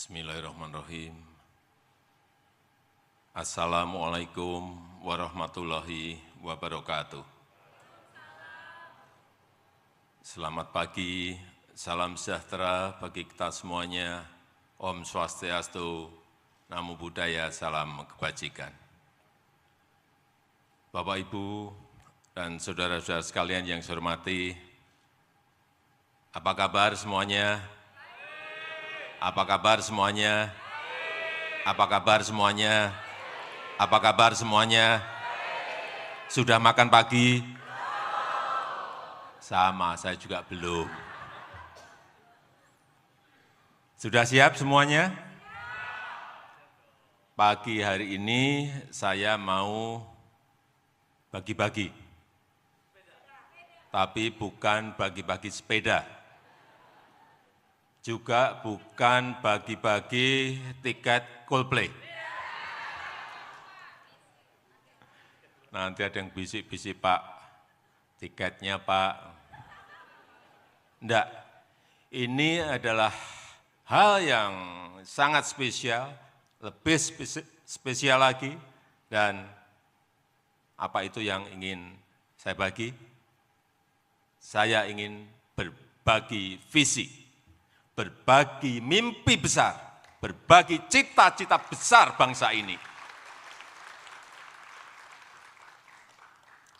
Bismillahirrahmanirrahim. Assalamualaikum warahmatullahi wabarakatuh. Selamat pagi, salam sejahtera bagi kita semuanya. Om Swastiastu, Namo Buddhaya, salam kebajikan. Bapak, Ibu, dan saudara-saudara sekalian yang saya hormati, apa kabar semuanya? Apa kabar semuanya? Apa kabar semuanya? Apa kabar semuanya? Sudah makan pagi? Sama, saya juga belum. Sudah siap semuanya? Pagi hari ini saya mau bagi-bagi, tapi bukan bagi-bagi sepeda. Juga bukan bagi-bagi tiket Coldplay. Nanti ada yang bisik-bisik, Pak, tiketnya Pak. Enggak, ini adalah hal yang sangat spesial, lebih spesial lagi, dan apa itu yang ingin saya bagi? Saya ingin berbagi visi, berbagi mimpi besar, berbagi cita-cita besar bangsa ini.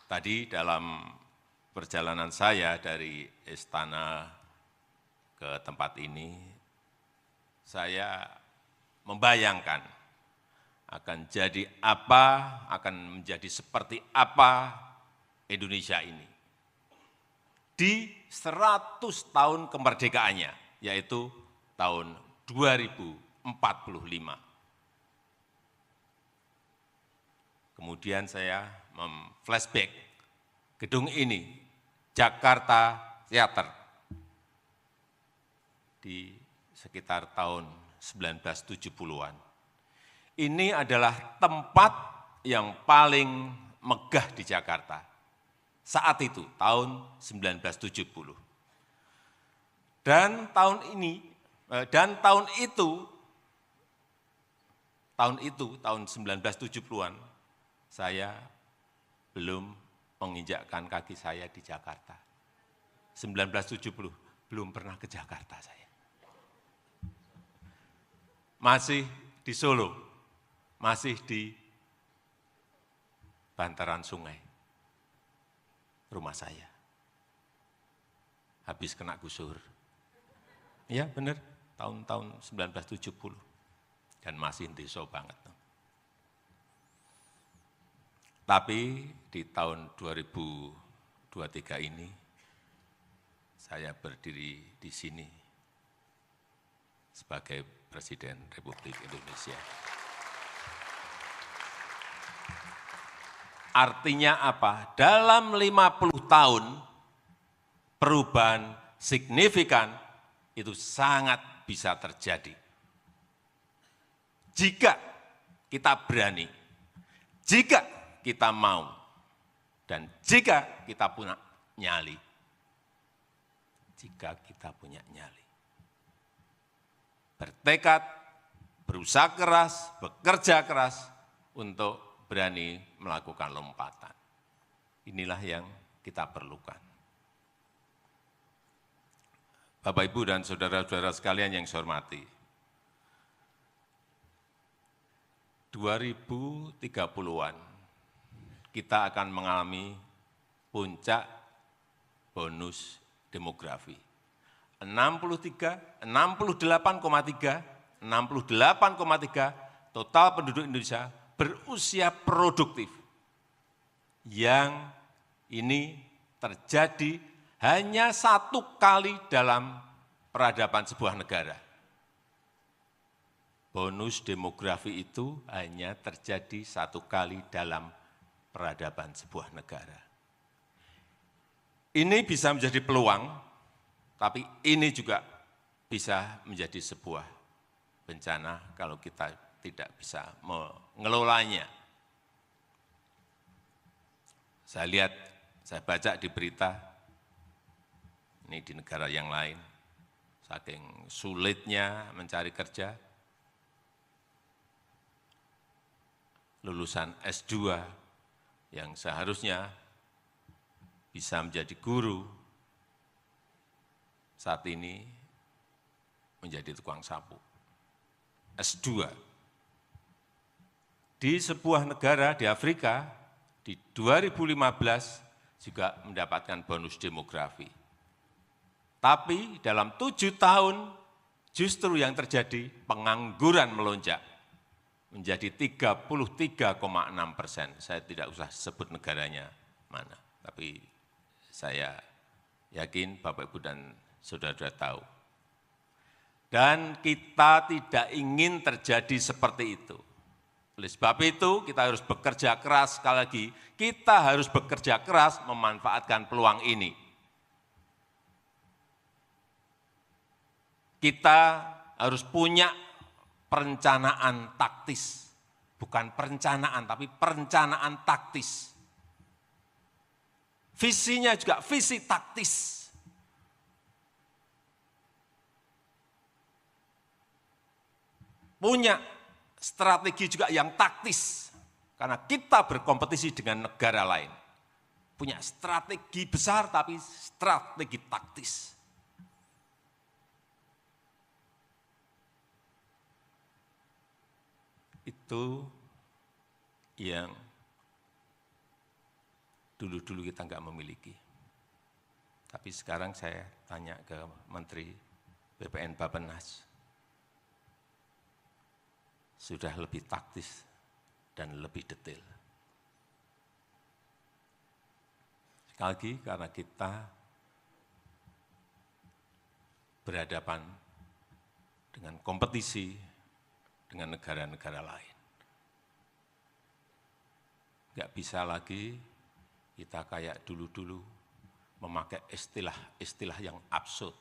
Tadi dalam perjalanan saya dari istana ke tempat ini, saya membayangkan akan jadi apa, akan menjadi seperti apa Indonesia ini di 100 tahun kemerdekaannya, yaitu tahun 2045. Kemudian saya flashback gedung ini, Jakarta Theater, di sekitar tahun 1970-an. Ini adalah tempat yang paling megah di Jakarta saat itu, tahun 1970. Dan tahun itu, tahun 1970-an, saya belum menginjakkan kaki saya di Jakarta. 1970, belum pernah ke Jakarta saya. Masih di Solo, masih di bantaran sungai, rumah saya. Habis kena gusur. Ya benar, tahun-tahun 1970, dan masih desa banget. Tapi di tahun 2023 ini, saya berdiri di sini sebagai Presiden Republik Indonesia. Artinya apa? Dalam 50 tahun, perubahan signifikan itu sangat bisa terjadi. Jika kita berani, jika kita mau, dan jika kita punya nyali. Jika kita punya nyali. Bertekad, berusaha keras, bekerja keras untuk berani melakukan lompatan. Inilah yang kita perlukan. Bapak, Ibu, dan saudara-saudara sekalian yang saya hormati, 2030-an kita akan mengalami puncak bonus demografi. 68,3 total penduduk Indonesia berusia produktif. Yang ini terjadi hanya 1 kali dalam peradaban sebuah negara. Bonus demografi itu hanya terjadi 1 kali dalam peradaban sebuah negara. Ini bisa menjadi peluang, tapi ini juga bisa menjadi sebuah bencana kalau kita tidak bisa mengelolanya. Saya lihat, saya baca di berita, ini di negara yang lain, saking sulitnya mencari kerja, lulusan S2 yang seharusnya bisa menjadi guru, saat ini menjadi tukang sapu. S2. Di sebuah negara di Afrika, di 2015 juga mendapatkan bonus demografi. Tapi dalam 7 tahun justru yang terjadi pengangguran melonjak menjadi 33,6%. Saya tidak usah sebut negaranya mana, tapi saya yakin Bapak Ibu dan saudara-saudara tahu. Dan kita tidak ingin terjadi seperti itu. Oleh sebab itu kita harus bekerja keras, sekali lagi kita harus bekerja keras memanfaatkan peluang ini. Kita harus punya perencanaan taktis, bukan perencanaan, tapi perencanaan taktis. Visinya juga visi taktis. Punya strategi juga yang taktis, karena kita berkompetisi dengan negara lain. Punya strategi besar, tapi strategi taktis. Itu yang dulu-dulu kita enggak memiliki. Tapi sekarang saya tanya ke Menteri BPN Bappenas, sudah lebih taktis dan lebih detail. Sekali lagi karena kita berhadapan dengan kompetisi dengan negara-negara lain. Enggak bisa lagi kita kayak dulu-dulu memakai istilah-istilah yang absurd.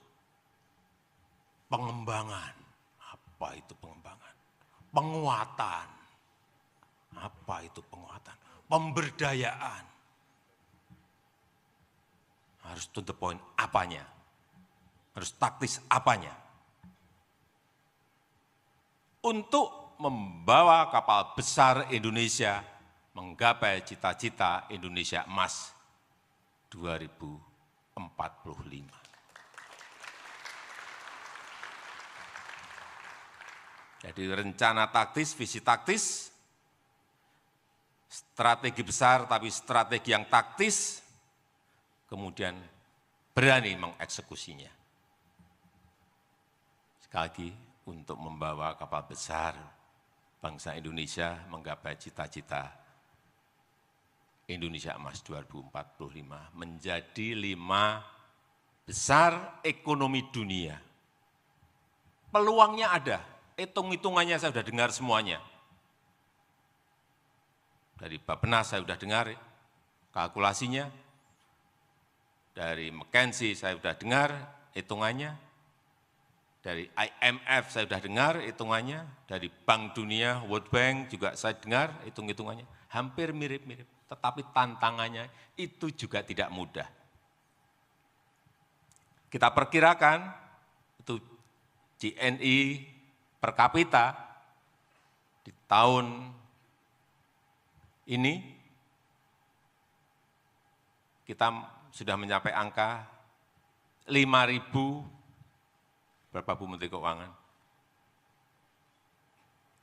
Pengembangan, apa itu pengembangan? Penguatan, apa itu penguatan? Pemberdayaan. Harus to the point apanya? Harus taktis apanya? Untuk membawa kapal besar Indonesia menggapai cita-cita Indonesia Emas 2045. Jadi rencana taktis, visi taktis, strategi besar tapi strategi yang taktis, kemudian berani mengeksekusinya. Sekali lagi, untuk membawa kapal besar bangsa Indonesia menggapai cita-cita Indonesia Emas 2045 menjadi 5 besar ekonomi dunia. Peluangnya ada, hitung-hitungannya saya sudah dengar semuanya. Dari Bappenas saya sudah dengar kalkulasinya, dari McKinsey saya sudah dengar hitungannya, dari IMF saya sudah dengar hitungannya, dari Bank Dunia, World Bank juga saya dengar hitung-hitungannya. Hampir mirip-mirip, tetapi tantangannya itu juga tidak mudah. Kita perkirakan itu GNI per kapita di tahun ini kita sudah mencapai angka 5.000. Berapa Bu Menteri Keuangan?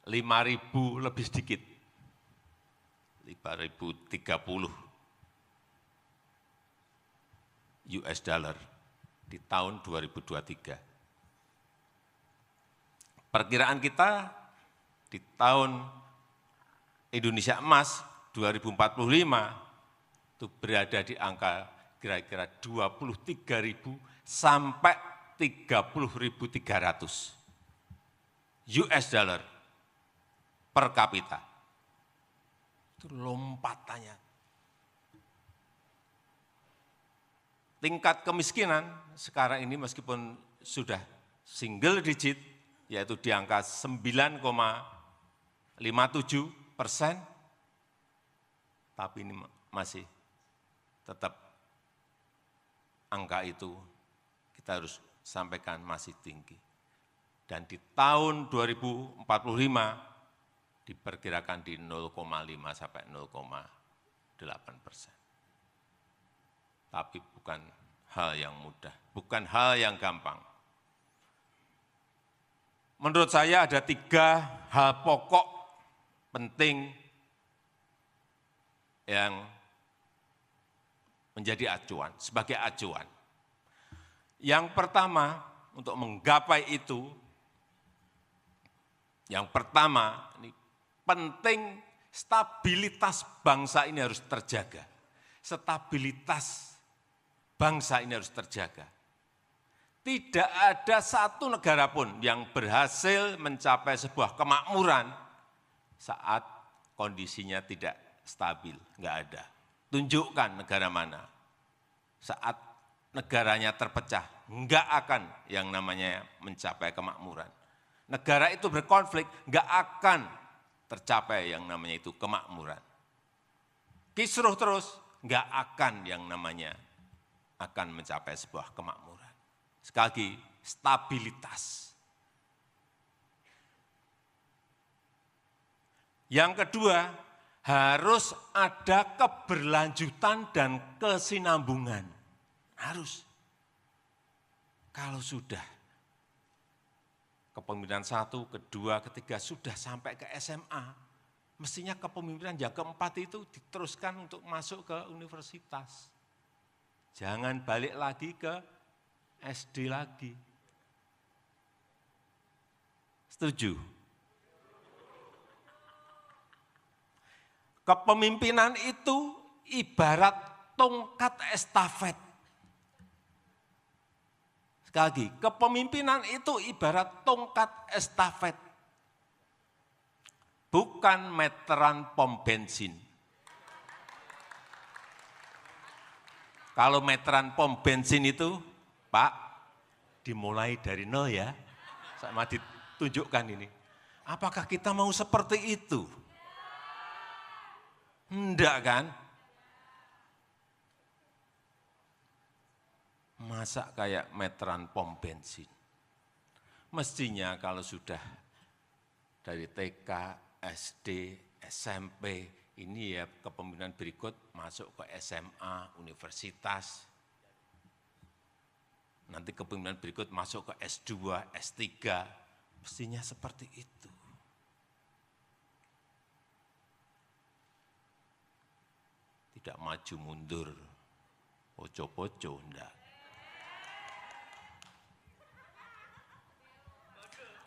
5.000 lebih sedikit. 5.030 US dollar di tahun 2023. Perkiraan kita di tahun Indonesia Emas 2045 itu berada di angka kira-kira 23.000 sampai 30.300 US dollar per kapita. Itu lompatannya. Tingkat kemiskinan sekarang ini meskipun sudah single digit, yaitu di angka 9,57%, tapi ini masih tetap angka itu kita harus sampaikan masih tinggi. Dan di tahun 2045 diperkirakan di 0,5 sampai 0,8%. Tapi bukan hal yang mudah, bukan hal yang gampang. Menurut saya ada 3 hal pokok penting yang menjadi acuan, sebagai acuan. Yang pertama, untuk menggapai itu, yang pertama, ini penting stabilitas bangsa ini harus terjaga. Stabilitas bangsa ini harus terjaga. Tidak ada satu negara pun yang berhasil mencapai sebuah kemakmuran saat kondisinya tidak stabil, enggak ada. Tunjukkan negara mana. Saat negaranya terpecah, enggak akan yang namanya mencapai kemakmuran. Negara itu berkonflik, enggak akan tercapai yang namanya itu kemakmuran. Kisruh terus, enggak akan yang namanya akan mencapai sebuah kemakmuran. Sekali lagi, stabilitas. Yang kedua, harus ada keberlanjutan dan kesinambungan. Harus. Kalau sudah kepemimpinan 1, kedua, ketiga sudah sampai ke SMA, mestinya kepemimpinan yang keempat itu diteruskan untuk masuk ke universitas. Jangan balik lagi ke SD lagi. Setuju? Kepemimpinan itu ibarat tongkat estafet. Sekali lagi, kepemimpinan itu ibarat tongkat estafet. Bukan meteran pom bensin. Kalau meteran pom bensin itu, Pak, dimulai dari nol ya, sama ditunjukkan ini. Apakah kita mau seperti itu? Enggak kan? Masa kayak meteran pom bensin? Mestinya kalau sudah dari TK, SD, SMP, ini ya kepemimpinan berikut masuk ke SMA, universitas. Nanti kepemimpinan berikut masuk ke S2, S3. Mestinya seperti itu. Tidak maju mundur, poco-poco, enggak.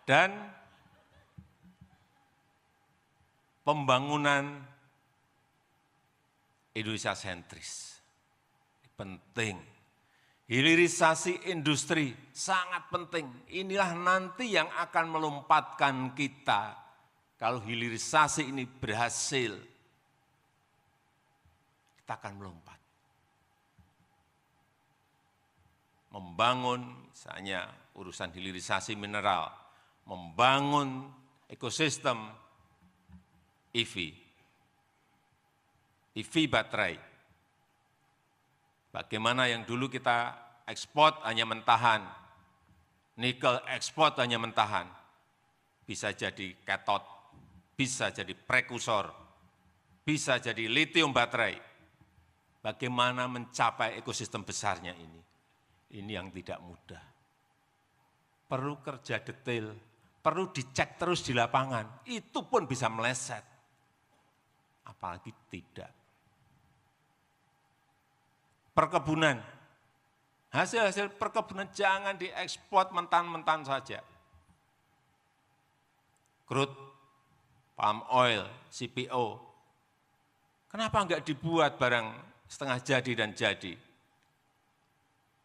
Dan pembangunan Indonesia sentris. Penting. Hilirisasi industri sangat penting. Inilah nanti yang akan melompatkan kita. Kalau hilirisasi ini berhasil, kita akan melompat. Membangun misalnya urusan hilirisasi mineral, membangun ekosistem EV baterai. Bagaimana yang dulu kita ekspor hanya mentahan, nikel ekspor hanya mentahan, bisa jadi katot, bisa jadi prekursor, bisa jadi lithium baterai. Bagaimana mencapai ekosistem besarnya ini? Ini yang tidak mudah. Perlu kerja detail, perlu dicek terus di lapangan, itu pun bisa meleset. Apalagi tidak. Perkebunan, hasil-hasil perkebunan jangan diekspor mentah-mentah saja. Crude, palm oil, CPO, kenapa enggak dibuat barang setengah jadi dan jadi?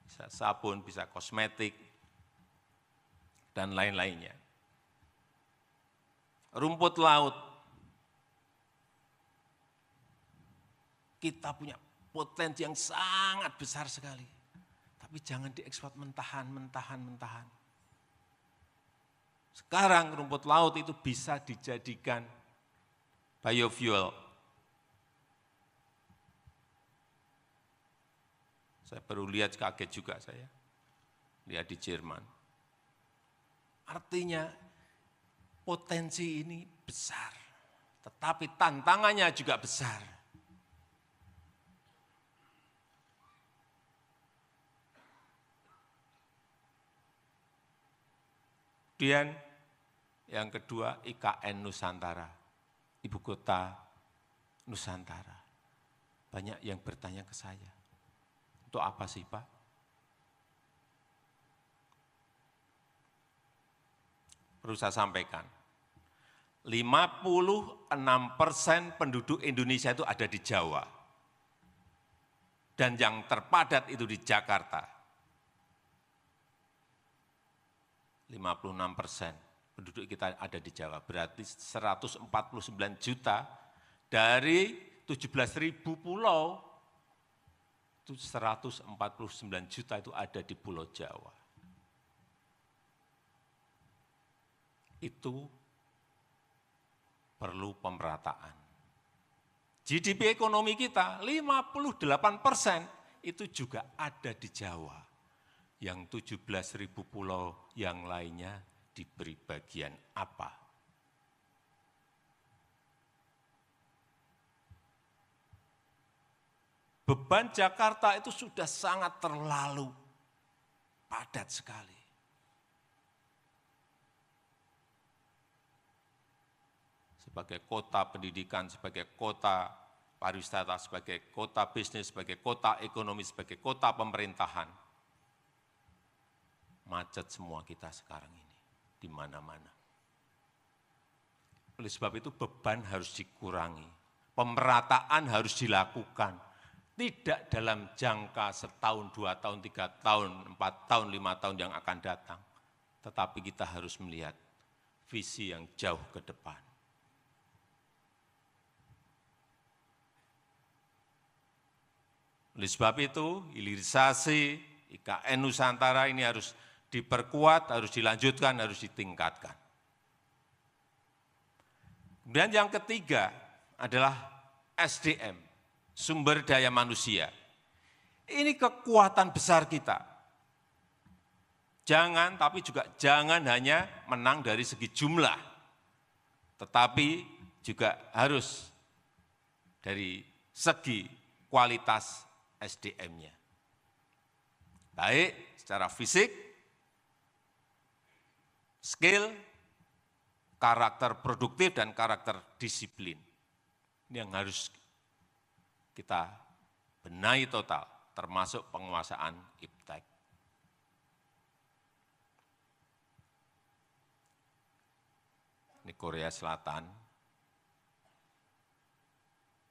Bisa sabun, bisa kosmetik, dan lain-lainnya. Rumput laut, kita punya potensi yang sangat besar sekali. Tapi jangan diekspor mentahan. Sekarang rumput laut itu bisa dijadikan biofuel. Saya baru lihat, kaget juga saya. Lihat di Jerman. Artinya potensi ini besar. tetapi tantangannya juga besar. Kemudian yang kedua IKN Nusantara, Ibu Kota Nusantara. Banyak yang bertanya ke saya, untuk apa sih Pak? Perlu saya sampaikan, 56% penduduk Indonesia itu ada di Jawa. Dan yang terpadat itu di Jakarta. 56% penduduk kita ada di Jawa, berarti 149 juta dari 17.000 pulau, itu 149 juta itu ada di Pulau Jawa. Itu perlu pemerataan. GDP ekonomi kita 58% itu juga ada di Jawa. Yang 17.000 pulau yang lainnya diberi bagian apa? Beban Jakarta itu sudah sangat terlalu padat sekali. Sebagai kota pendidikan, sebagai kota pariwisata, sebagai kota bisnis, sebagai kota ekonomi, sebagai kota pemerintahan, macet semua kita sekarang ini, di mana-mana. Oleh sebab itu beban harus dikurangi, pemerataan harus dilakukan, tidak dalam jangka setahun, 2 tahun, 3 tahun, 4 tahun, 5 tahun yang akan datang, tetapi kita harus melihat visi yang jauh ke depan. Oleh sebab itu, hilirisasi IKN Nusantara ini harus diperkuat, harus dilanjutkan, harus ditingkatkan. Kemudian yang ketiga adalah SDM, sumber daya manusia. Ini kekuatan besar kita. Jangan, tapi juga jangan hanya menang dari segi jumlah, tetapi juga harus dari segi kualitas SDM-nya. Baik secara fisik, skill, karakter produktif, dan karakter disiplin. Ini yang harus kita benahi total, termasuk penguasaan iptek. Ini Korea Selatan,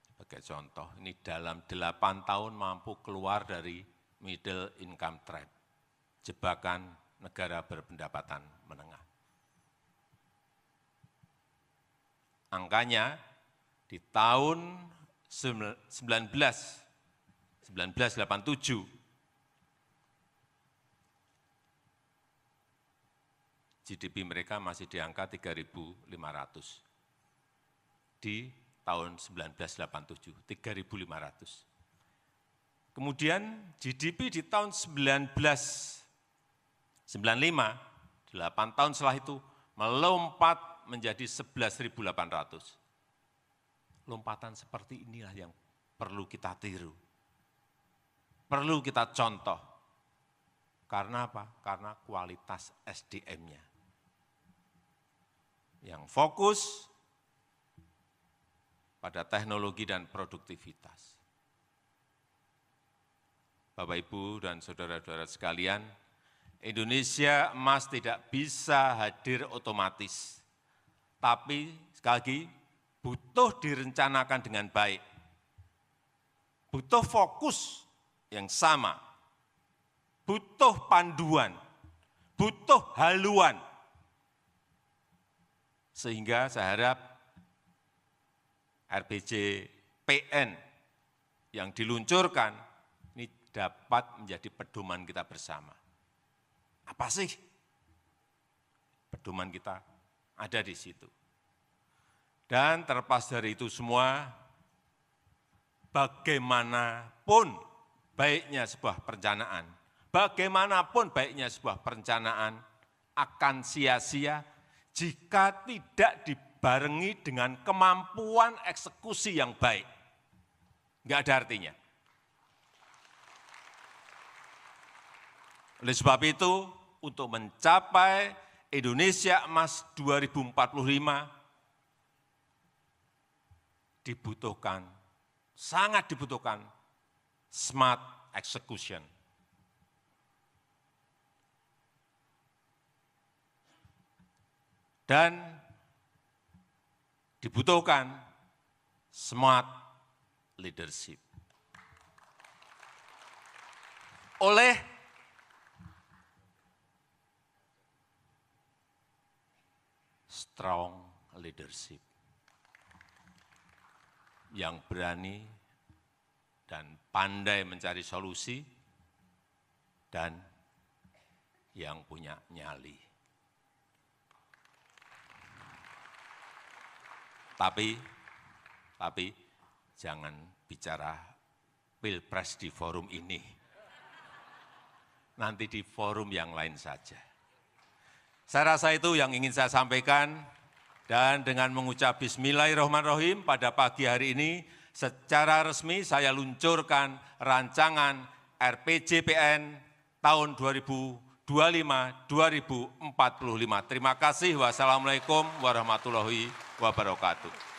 sebagai contoh, ini dalam 8 tahun mampu keluar dari middle income trap, jebakan negara berpendapatan menengah. Angkanya di tahun 1987, GDP mereka masih di angka 3.500. Di tahun 1987, 3.500. Kemudian GDP di tahun 1995, 8 tahun setelah itu, melompat menjadi 11.800. Lompatan seperti inilah yang perlu kita tiru. Perlu kita contoh. Karena apa? Karena kualitas SDM-nya. Yang fokus pada teknologi dan produktivitas. Bapak, Ibu, dan saudara-saudara sekalian, Indonesia emas tidak bisa hadir otomatis. Tapi sekali lagi, butuh direncanakan dengan baik. Butuh fokus yang sama. Butuh panduan. Butuh haluan. Sehingga saya harap RPJPN yang diluncurkan ini dapat menjadi pedoman kita bersama. Apa sih pedoman kita? Ada di situ. Dan terlepas dari itu semua, bagaimanapun baiknya sebuah perencanaan, bagaimanapun baiknya sebuah perencanaan akan sia-sia jika tidak dibarengi dengan kemampuan eksekusi yang baik. Enggak ada artinya. Oleh sebab itu, untuk mencapai Indonesia Emas 2045, sangat dibutuhkan smart execution. Dan dibutuhkan smart leadership. Oleh strong leadership yang berani dan pandai mencari solusi dan yang punya nyali. Tapi jangan bicara Pilpres di forum ini. Nanti di forum yang lain saja. Saya rasa itu yang ingin saya sampaikan, dan dengan mengucap Bismillahirrahmanirrahim pada pagi hari ini, secara resmi saya luncurkan rancangan RPJPN tahun 2025-2045. Terima kasih. Wassalamualaikum warahmatullahi wabarakatuh.